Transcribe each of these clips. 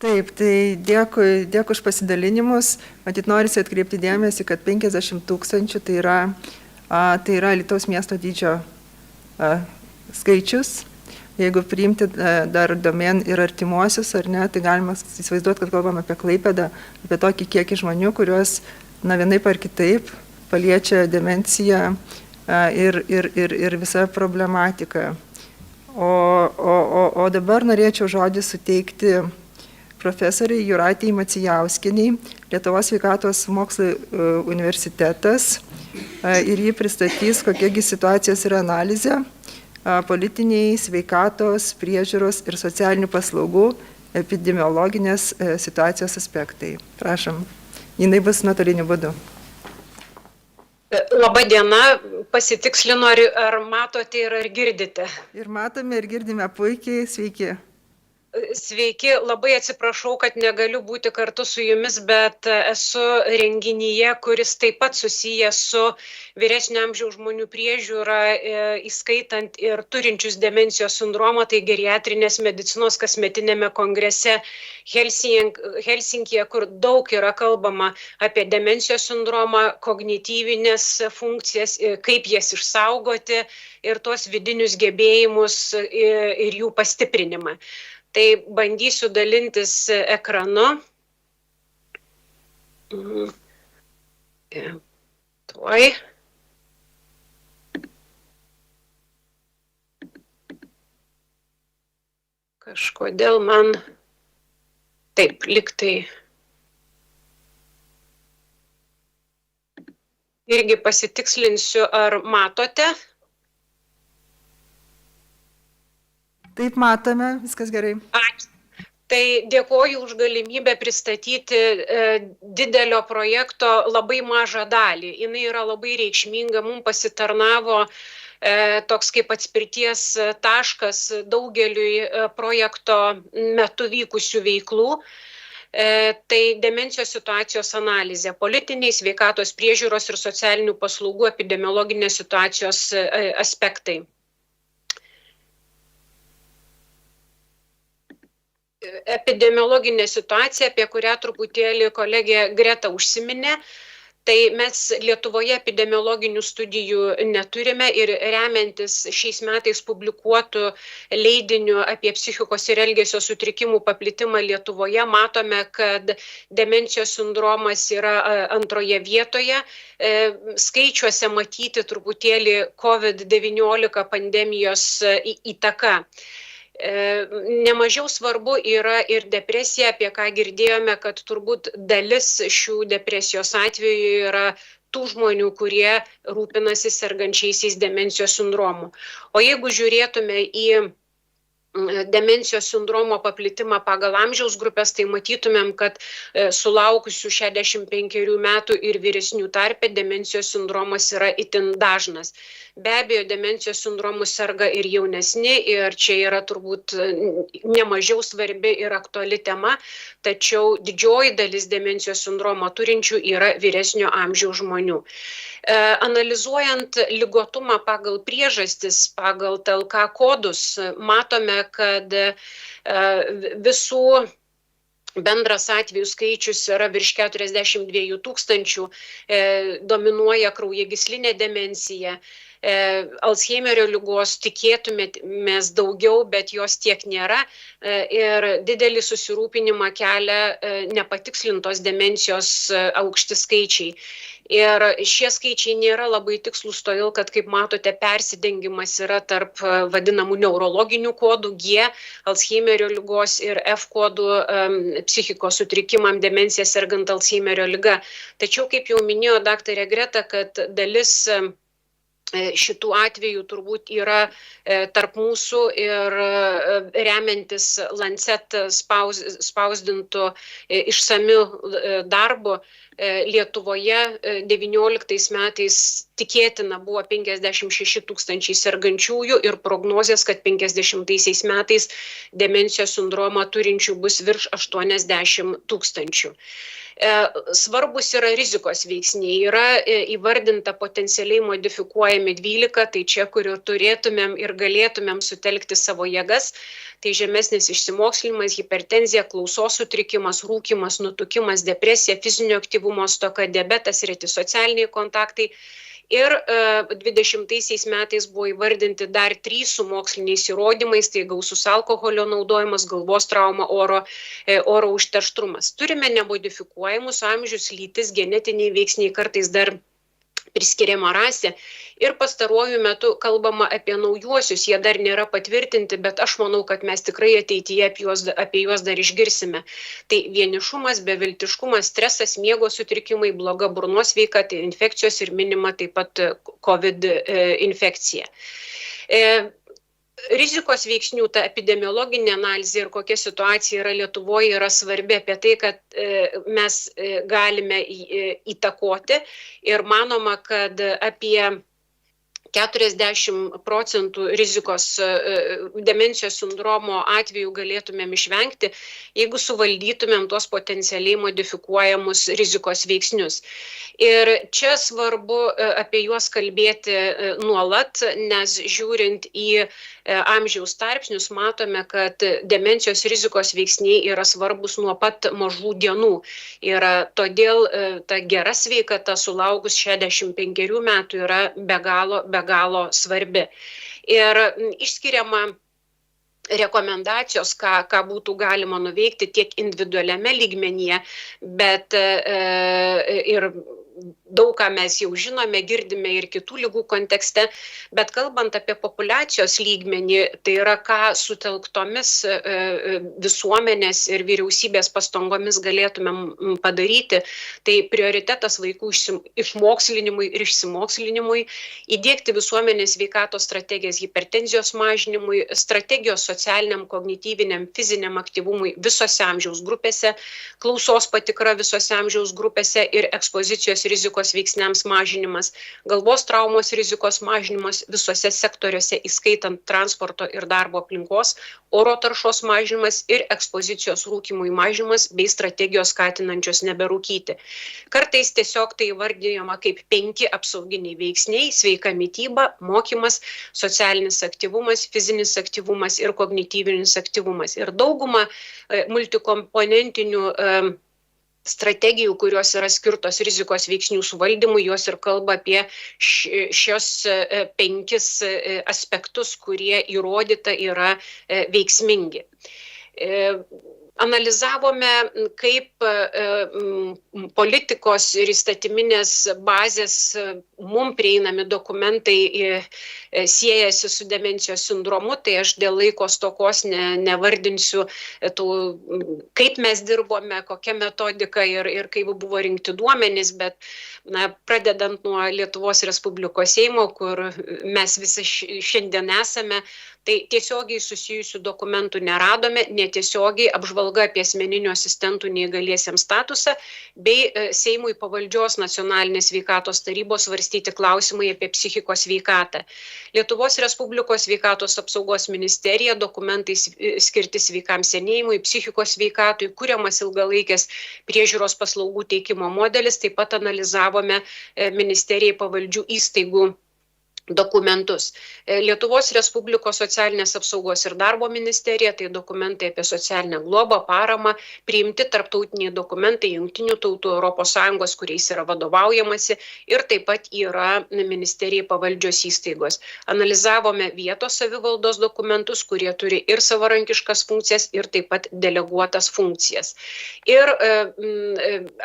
Taip, tai dėkui už pasidalinimus. Matyt, norisi atkreipti dėmesį, kad 50 000 tai yra Alytaus miesto dydžio skaičius. Jeigu priimti dar domen ir artimuosius, ar ne, tai galima įsivaizduoti, kad kalbam apie Klaipėdą, apie tokį kiekį žmonių, kuriuos vienaip ar kitaip paliečia demencija ir visa problematika. O dabar norėčiau žodį suteikti profesoriai Jūratei Macijauskienei, Lietuvos sveikatos mokslų universitetas, ir jį pristatys, kokiegi situacijos yra analizė, politiniai, sveikatos, priežiūros ir socialinių paslaugų epidemiologinės situacijos aspektai. Prašom, jinai bus nuotoliniu būdu. Labą dieną, pasitikslinu, ar matote ir ar girdite? Ir matome, ir girdime puikiai, sveiki. Sveiki, labai atsiprašau, kad negaliu būti kartu su jumis, bet esu renginyje, kuris taip pat susijęs su vyresnio amžiaus žmonių priežiūra, įskaitant ir turinčius demencijos sindromą, tai geriatrinės medicinos kasmetinėme kongrese Helsinkyje, kur daug yra kalbama apie demencijos sindromą, kognityvinės funkcijas, kaip jas išsaugoti ir tuos vidinius gebėjimus ir jų pastiprinimą. Tai bandysiu dalintis ekranu. Tuoj. Kažkodėl man taip liktai irgi pasitikslinsiu, ar matote. Taip, matome, viskas gerai. Ačiū. Tai dėkoju už galimybę pristatyti didelio projekto labai mažą dalį. Jis yra labai reikšminga, mums pasitarnavo toks kaip atspirties taškas daugeliui projekto metu vykusių veiklų. Tai demencijos situacijos analizė, politiniai, sveikatos priežiūros ir socialinių paslaugų epidemiologinės situacijos aspektai. Epidemiologinė situacija, apie kurią truputėlį kolegė Greta užsiminė, tai mes Lietuvoje epidemiologinių studijų neturime ir remiantis šiais metais publikuotų leidinių apie psichikos ir elgesio sutrikimų paplitimą Lietuvoje, matome, kad demencijos sindromas yra antroje vietoje. Skaičiuose matyti truputėlį COVID-19 pandemijos įtaka. Nemažiau svarbu yra ir depresija, apie ką girdėjome, kad turbūt dalis šių depresijos atvejų yra tų žmonių, kurie rūpinasi sergančiaisiais demencijos sindromu. O jeigu žiūrėtume į demencijos sindromo paplitimą pagal amžiaus grupės, tai matytumėm, kad sulaukusių 65 metų ir vyresnių tarpe demencijos sindromas yra itin dažnas. Be abejo, demencijos sindromu serga ir jaunesni, ir čia yra turbūt nemažiau svarbi ir aktuali tema, tačiau didžioji dalis demencijos sindromo turinčių yra vyresnio amžiaus žmonių. Analizuojant ligotumą pagal priežastis, pagal TLK kodus, matome, kad visų bendras atvejų skaičius yra virš 42 000, dominuoja kraujagyslinė demencija. Alzheimerio ligos tikėtumėmės daugiau, bet jos tiek nėra, ir didelį susirūpinimą kelia nepatikslintos demencijos aukšti skaičiai. Ir šie skaičiai nėra labai tikslus, todėl kad, kaip matote, persidengimas yra tarp vadinamų neurologinių kodų G, Alzheimerio ligos, ir F kodų psichikos sutrikimam, demencija sergant Alzheimerio liga. Tačiau, kaip jau minėjo daktarė Greta, kad dalis šitų atvejų turbūt yra tarp mūsų, ir remiantis Lancet spausdintų išsamių darbų, Lietuvoje 19 metais tikėtina buvo 56 tūkstančiai sergančiųjų ir prognozės, kad 50 metais demencijos sindromą turinčių bus virš 80 tūkstančių. Svarbus yra rizikos veiksniai. Yra įvardinta potencialiai modifikuojami 12, tai čia, kur ir turėtumėm ir galėtumėm sutelkti savo jėgas. Tai žemesnis išsimokslinimas, hipertenzija, klausos sutrikimas, rūkymas, nutukimas, depresija, fizinio aktyvumo stoka, diabetas, reti socialiniai kontaktai. Ir 20 metais buvo įvardinti dar 3 su moksliniais įrodymais, tai gausus alkoholio naudojimas, galvos trauma, oro užterštrumas. Turime nemodifikuojamus amžius, lytis, genetiniai veiksniai, kartais dar priskiriama rasė. Ir pastaruoju metu kalbama apie naujuosius, jie dar nėra patvirtinti, bet aš manau, kad mes tikrai ateityje apie juos dar išgirsime. Tai vienišumas, beviltiškumas, stresas, miego sutrikimai, bloga burnos sveikata, infekcijos ir minima taip pat COVID infekcija. Rizikos veiksnių, ta epidemiologinė analizė ir kokia situacija yra Lietuvoje yra svarbi apie tai, kad mes galime įtakoti ir manoma, kad apie 40% rizikos demencijos sindromo atvejų galėtumėm išvengti, jeigu suvaldytumėm tuos potencialiai modifikuojamus rizikos veiksnius. Ir čia svarbu apie juos kalbėti nuolat, nes žiūrint į amžiaus tarpsnius matome, kad demencijos rizikos veiksniai yra svarbus nuo pat mažų dienų. Ir todėl ta gera sveikata sulaukus 65 metų yra be galo svarbi. Ir išskiriama rekomendacijos, ką būtų galima nuveikti tiek individualiame lygmenyje, bet ir daug ką mes jau žinome, girdime ir kitų ligų kontekste, bet kalbant apie populiacijos lygmenį, tai yra ką sutelktomis visuomenės ir vyriausybės pastangomis galėtumėm padaryti, tai prioritetas vaikų išmokslinimui ir išsimokslinimui, įdiegti visuomenės sveikatos strategijas hipertenzijos mažinimui, strategijos socialiniam, kognityviniam, fiziniam aktyvumui visose amžiaus grupėse, klausos patikra visose amžiaus grupėse ir ekspozicijos rizikos veiksniams mažinimas, galvos traumos rizikos mažinimas visose sektoriuose, įskaitant transporto ir darbo aplinkos, oro taršos mažinimas ir ekspozicijos rūkymui mažinimas bei strategijos skatinančios neberūkyti. Kartais tiesiog tai įvardijama kaip 5 apsauginiai veiksniai - sveika mityba, mokymas, socialinis aktyvumas, fizinis aktyvumas ir kognityvinis aktyvumas. Ir dauguma multikomponentinių strategijų, kurios yra skirtos rizikos veiksnių suvaldymui, jos ir kalba apie šios 5 aspektus, kurie įrodyta yra veiksmingi. Analizavome, kaip politikos ir įstatyminės bazės mums prieinami dokumentai siejasi su demencijos sindromu, tai aš dėl laiko stokos nevardinsiu, kaip mes dirbome, kokia metodika ir kaip buvo rinkti duomenys, bet pradedant nuo Lietuvos Respublikos Seimo, kur mes visi šiandien esame, tai tiesiogiai susijusių dokumentų neradome, netiesiogiai apžvalga apie asmeninių asistentų neįgaliesiems statusą, bei Seimui pavaldžios nacionalinės sveikatos tarybos svarstyti klausimai apie psichikos sveikatą. Lietuvos Respublikos sveikatos apsaugos ministerija dokumentai skirti sveikam senėjimui, psichikos sveikatui, kuriamas ilgalaikės priežiūros paslaugų teikimo modelis, taip pat analizavome ministerijai pavaldžių įstaigų dokumentus. Lietuvos Respublikos socialinės apsaugos ir darbo ministerija, tai dokumentai apie socialinę globą, paramą, priimti tarptautiniai dokumentai Jungtinių tautų, ES, kuriais yra vadovaujamasi ir taip pat yra ministerijai pavaldžios įstaigos. Analizavome vietos savivaldos dokumentus, kurie turi ir savarankiškas funkcijas, ir taip pat deleguotas funkcijas. Ir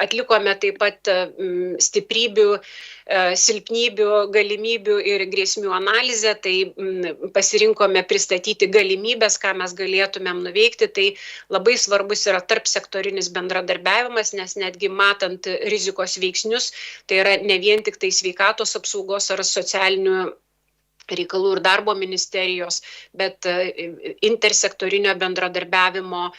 atlikome taip pat stiprybių, silpnybių, galimybių ir grėsmių analizę, tai pasirinkome pristatyti galimybės, ką mes galėtumėm nuveikti, tai labai svarbus yra tarpsektorinis bendradarbiavimas, nes netgi matant rizikos veiksnius, tai yra ne vien tik tai sveikatos apsaugos ar socialinių reikalų ir darbo ministerijos, bet intersektorinio bendradarbiavimo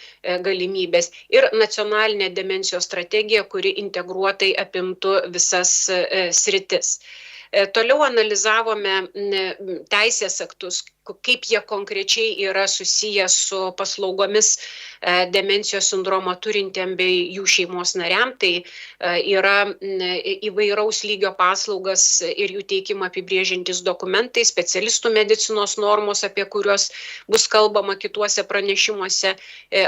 galimybės ir nacionalinė demencijos strategija, kuri integruotai apimtų visas sritis. Toliau analizavome teisės aktus, kaip jie konkrečiai yra susiję su paslaugomis demencijos sindromą turintiem bei jų šeimos nariam. Tai yra įvairaus lygio paslaugas ir jų teikimą apibrėžiantys dokumentai, specialistų medicinos normos, apie kuriuos bus kalbama kituose pranešimuose,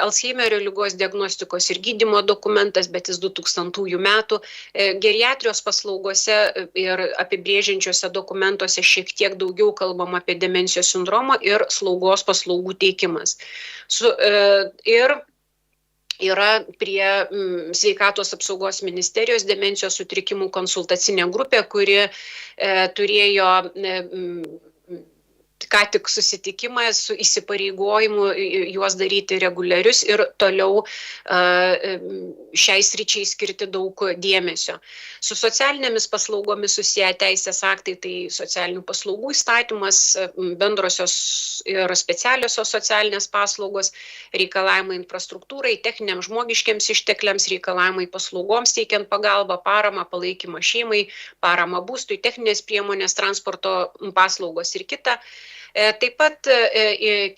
Alzheimerio ligos diagnostikos ir gydymo dokumentas, bet jis 2000 metų, geriatrijos paslaugose ir apibrėžiančiuose dokumentuose šiek tiek daugiau kalbama apie demencijos sindromą ir slaugos paslaugų teikimas. Ir yra prie Sveikatos apsaugos ministerijos demencijos sutrikimų konsultacinė grupė, kuri turėjo ką tik susitikimą su įsipareigojimu juos daryti reguliarius ir toliau šiai sričiai skirti daug dėmesio. Su socialinėmis paslaugomis susiję teisės aktai, tai socialinių paslaugų įstatymas, bendrosios ir specialiosios socialinės paslaugos, reikalavimai infrastruktūrai, techniniams žmogiškiams ištekliams, reikalavimai paslaugoms teikiant pagalbą, paramą, palaikymą šeimai, paramą būstui, techninės priemonės, transporto paslaugos ir kita. Taip pat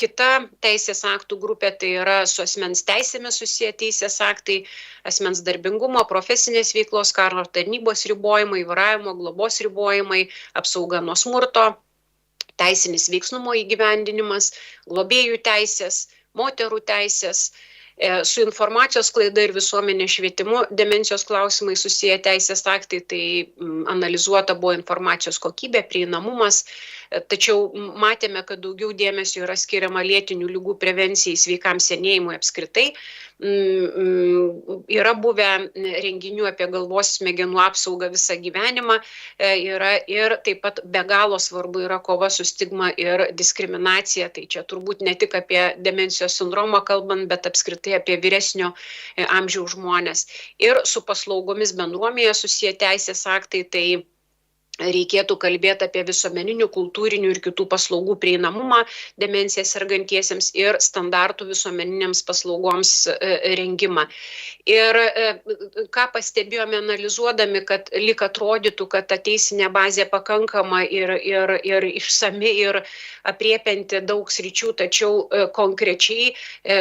kita teisės aktų grupė, tai yra su asmens teisėmis susiję teisės aktai, asmens darbingumo, profesinės veiklos, karo tarnybos ribojimai, vairavimo, globos ribojimai, apsauga nuo smurto, teisinis veiksnumo įgyvendinimas, globėjų teisės, moterų teisės. Su informacijos sklaida ir visuomenės švietimu demencijos klausimai susiję teisės aktai, tai analizuota buvo informacijos kokybė, prieinamumas, tačiau matėme, kad daugiau dėmesio yra skiriama lėtinių ligų prevencijai, sveikam senėjimui apskritai. Yra buvę renginių apie galvos smegenų apsaugą visą gyvenimą, ir taip pat be galo svarbu yra kova su stigma ir diskriminacija. Tai čia turbūt ne tik apie demencijos sindromą kalbant, bet apskritai apie vyresnio amžiaus žmonės. Ir su paslaugomis bendruomenėje susiję teisės aktai, tai reikėtų kalbėti apie visuomeninių, kultūrinių ir kitų paslaugų prieinamumą demencija sergantiesiems ir standartų visuomeninėms paslaugoms rengimą. Ir ką pastebėjome analizuodami, kad lyg atrodytų, kad ta teisinė bazė pakankama ir išsami ir apriepianti daug sričių, tačiau konkrečiai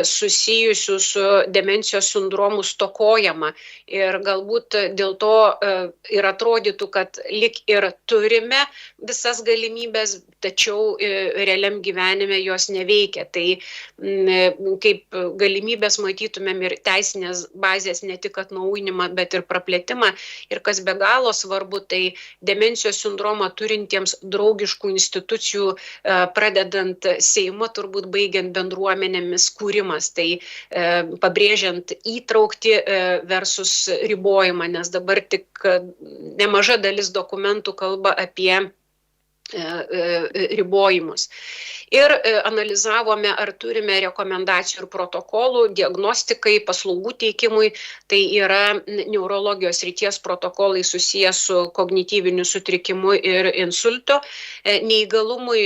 susijusių su demencijos sindromu stokojama. Ir galbūt dėl to ir atrodytų, kad lyg ir turime visas galimybės, tačiau realiam gyvenime jos neveikia. Tai kaip galimybės matytumėm ir teisinės bazės ne tik atnaujinimą, bet ir praplėtimą. Ir kas be galo svarbu, tai demencijos sindromą turintiems draugiškų institucijų, pradedant Seimo, turbūt baigiant bendruomenėmis kūrimas. Tai pabrėžiant įtraukti versus ribojimą, nes dabar tik nemaža dalis dokumentų kalba apie ribojimus. Ir analizavome, ar turime rekomendacijų ir protokolų diagnostikai, paslaugų teikimui. Tai yra neurologijos srities protokolai susiję su kognityviniu sutrikimu ir insultu, neįgalumui,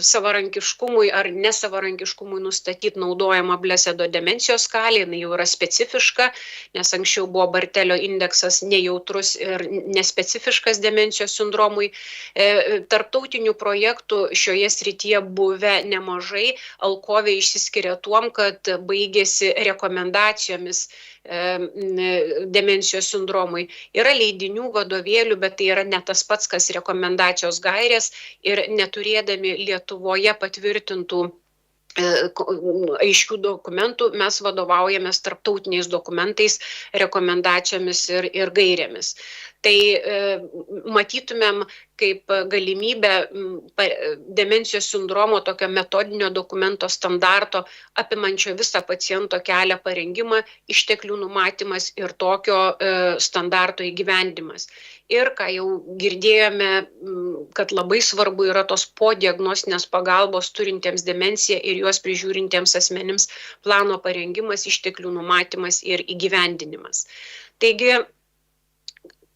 savarankiškumui ar nesavarankiškumui nustatyti naudojama Blesedo demencijos skalė, jinai jau yra specifiška, nes anksčiau buvo Bartelio indeksas nejautrus ir nespecifiškas demencijos sindromui. Tarptautinių projektų šioje srityje buvę nemažai. Alkove išsiskiria tuom, kad baigėsi rekomendacijomis demencijos sindromui. Yra leidinių, vadovėlių, bet tai yra ne tas pats, kas rekomendacijos gairės, ir neturėdami Lietuvoje patvirtintų aiškių dokumentų, mes vadovaujamės tarptautiniais dokumentais, rekomendacijomis ir gairėmis. Tai matytumėm kaip galimybę demencijos sindromo tokio metodinio dokumento standarto apimančio visą paciento kelią parengimą, išteklių numatymas ir tokio standarto įgyvendimas. Ir ką jau girdėjome, kad labai svarbu yra tos podiagnostinės pagalbos turintiems demenciją ir juos prižiūrintiems asmenims plano parengimas, išteklių numatymas ir įgyvendinimas. Taigi,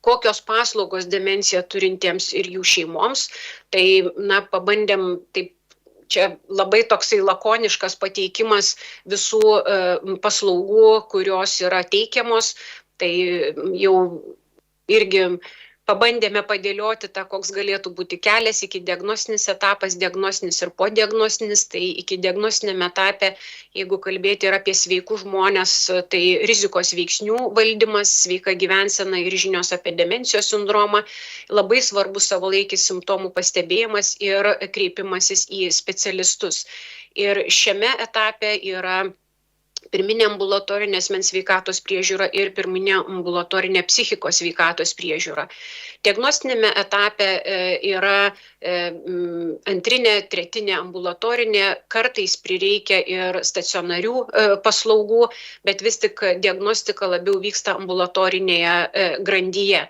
kokios paslaugos demenciją turintiems ir jų šeimoms, tai pabandėm taip. Čia labai toksai lakoniškas pateikimas visų paslaugų, kurios yra teikiamos. Tai jau irgi pabandėme padėlioti tą, koks galėtų būti kelias iki diagnostinis etapas, diagnostinis ir podiagnostinis. Tai iki diagnostiniame etape, jeigu kalbėti ir apie sveikus žmonės, tai rizikos veiksnių valdymas, sveika gyvensena ir žinios apie demencijos sindromą, labai svarbus savalaikis simptomų pastebėjimas ir kreipimasis į specialistus. Ir šiame etape yra pirminė ambulatorinė asmens sveikatos priežiūra ir pirminė ambulatorinė psichikos sveikatos priežiūra. Diagnostinėme etape yra antrinė, tretinė ambulatorinė, kartais prireikia ir stacionarių paslaugų, bet vis tik diagnostika labiau vyksta ambulatorinėje grandyje.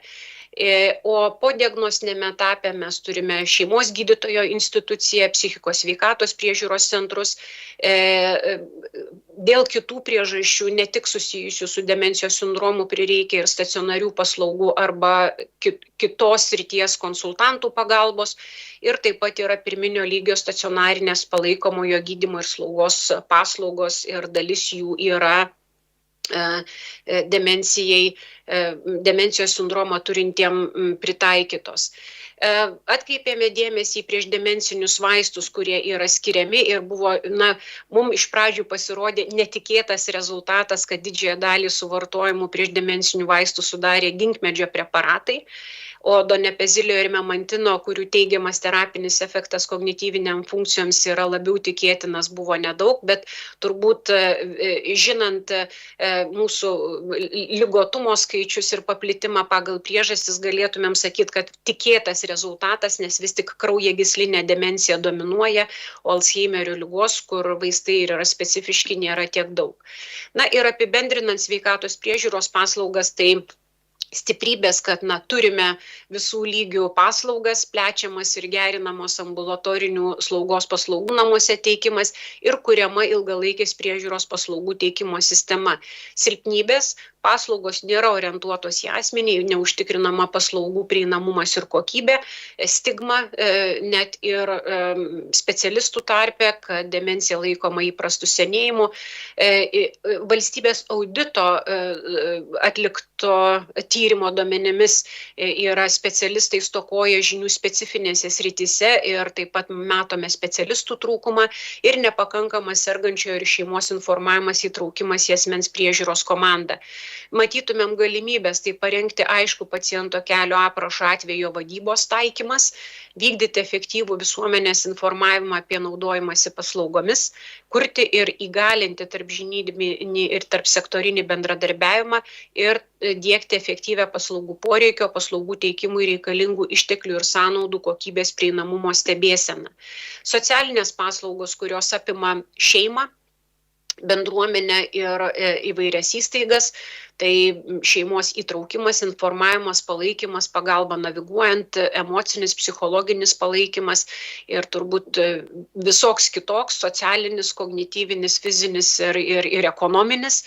O po diagnostinėme etape mes turime šeimos gydytojo instituciją, psichikos sveikatos priežiūros centrus. Dėl kitų priežasčių, ne tik susijusių su demencijos sindromu, prireikia ir stacionarių paslaugų arba kitos srities konsultantų pagalbos. Ir taip pat yra pirminio lygio stacionarinės palaikomojo gydymo ir slaugos paslaugos ir dalis jų yra demencijos sindromą turintiem pritaikytos. Atkreipėme dėmesį prieš demencinius vaistus, kurie yra skiriami ir buvo, mums iš pradžių pasirodė netikėtas rezultatas, kad didžiąją dalį suvartojimų prieš demencinių vaistų sudarė ginkmedžio preparatai. O donepezilio ir memantino, kurių teigiamas terapinis efektas kognityviniam funkcijoms yra labiau tikėtinas, buvo nedaug, bet turbūt žinant mūsų ligotumo skaičius ir paplitimą pagal priežastis, galėtumėm sakyti, kad tikėtas rezultatas, nes vis tik kraujagyslinė demencija dominuoja, o Alzheimerio ligos, kur vaistai yra specifiški, nėra tiek daug. Ir apibendrinant sveikatos priežiūros paslaugas, tai stiprybės, kad turime visų lygių paslaugas, plečiamas ir gerinamos ambulatorinių slaugos paslaugų namuose teikimas ir kuriama ilgalaikės priežiūros paslaugų teikimo sistema. Silpnybės, paslaugos nėra orientuotos į asmenį, neužtikrinama paslaugų prieinamumas ir kokybė, stigma net ir specialistų tarpe, kad demencija laikoma įprastų senėjimų. Valstybės audito atlikto tyrimo duomenimis yra specialistai stokoja žinių specifinėse srityse ir taip pat matome specialistų trūkumą ir nepakankamas sergančiojo ir šeimos informavimas įtraukimas į asmens priežiūros komandą. Matytumėm galimybės tai parengti aišku paciento kelio aprašo atvejo vadybos taikymas, vykdyti efektyvų visuomenės informavimą apie naudojimąsi paslaugomis, kurti ir įgalinti tarpžinybinį ir tarpsektorinį bendradarbiavimą ir diegti efektyvę paslaugų poreikio, paslaugų teikimui reikalingų išteklių ir sąnaudų kokybės prieinamumo stebėseną. Socialinės paslaugos, kurios apima šeimą, bendruomenę ir įvairias įstaigas, tai šeimos įtraukimas, informavimas, palaikymas, pagalba naviguojant, emocinis, psichologinis palaikymas ir turbūt visoks kitoks socialinis, kognityvinis, fizinis ir ekonominis.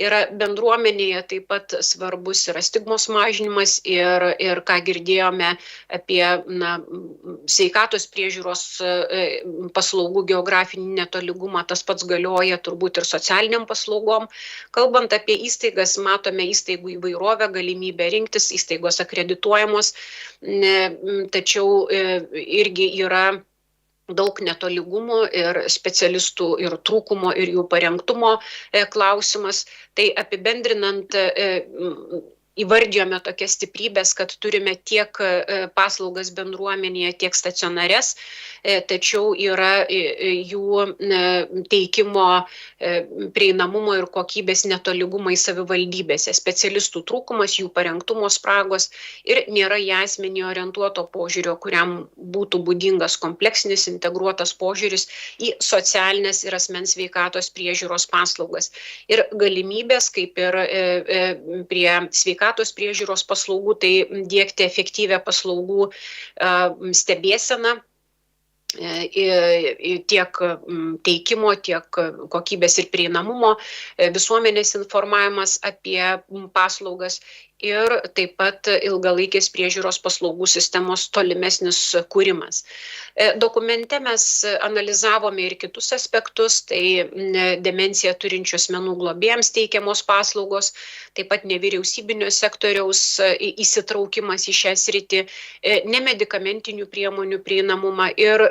Yra bendruomenėje taip pat svarbus yra stigmos mažinimas ir ką girdėjome apie sveikatos priežiūros paslaugų geografinį netolygumą, tas pats galioja turbūt ir socialiniam paslaugom. Kalbant apie įstaigas, matome įstaigų įvairovę, galimybę rinktis, įstaigos akredituojamos, tačiau irgi yra daug netolygumų ir specialistų ir trūkumo ir jų parengtumo klausimas. Tai apibendrinant, įvardijome tokias stiprybės, kad turime tiek paslaugas bendruomenėje, tiek stacionares, tačiau yra jų teikimo prieinamumo ir kokybės netolygumai savivaldybėse, specialistų trūkumas, jų parengtumo spragos ir nėra į asmenį orientuoto požiūrio, kuriam būtų būdingas kompleksinis integruotas požiūris į socialinės ir asmens sveikatos priežiūros paslaugas. Ir galimybės, kaip ir prie sveikatos priežiūros paslaugų, tai diegti efektyvę paslaugų stebėseną, tiek teikimo, tiek kokybės ir prieinamumo, visuomenės informavimas apie paslaugas ir taip pat ilgalaikės priežiūros paslaugų sistemos tolimesnis kūrimas. Dokumente mes analizavome ir kitus aspektus, tai demenciją turinčių asmenų globėjams teikiamos paslaugos, taip pat nevyriausybinio sektoriaus įsitraukimas į šią sritį, nemedikamentinių priemonių prieinamumą ir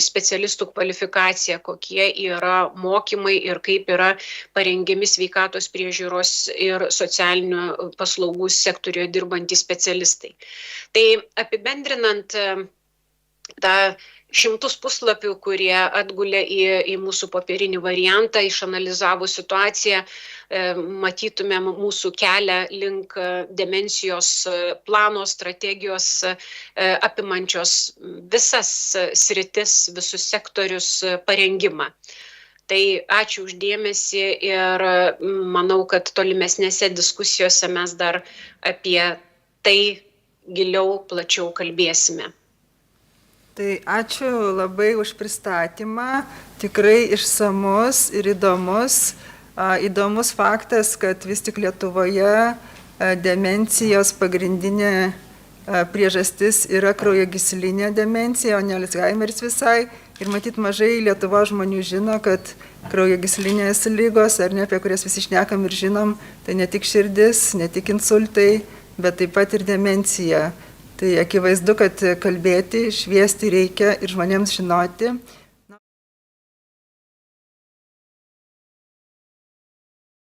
specialistų kvalifikacija, kokie yra mokymai ir kaip yra parengiami sveikatos priežiūros ir socialinių paslaugų sektoriuje dirbantys specialistai. Tai apibendrinant tą 100 puslapių, kurie atgulė į mūsų popierinį variantą, išanalizavus situaciją, matytumėm mūsų kelią link demencijos plano strategijos apimančios visas sritis, visus sektorius parengimą. Tai ačiū uždėmesį ir manau, kad tolimesnėse diskusijose mes dar apie tai giliau, plačiau kalbėsime. Tai ačiū labai už pristatymą, tikrai išsamus ir įdomus. Įdomus faktas, kad vis tik Lietuvoje demencijos pagrindinė priežastis yra kraujagyslinė demencija, o ne Alzheimeris visai. Ir matyt, mažai Lietuvos žmonių žino, kad kraujagyslinės lygos, ar ne, apie kurias visi šnekam ir žinom, tai ne tik širdis, ne tik insultai, bet taip pat ir demencija. Tai akivaizdu, kad kalbėti, šviesti reikia ir žmonėms žinoti.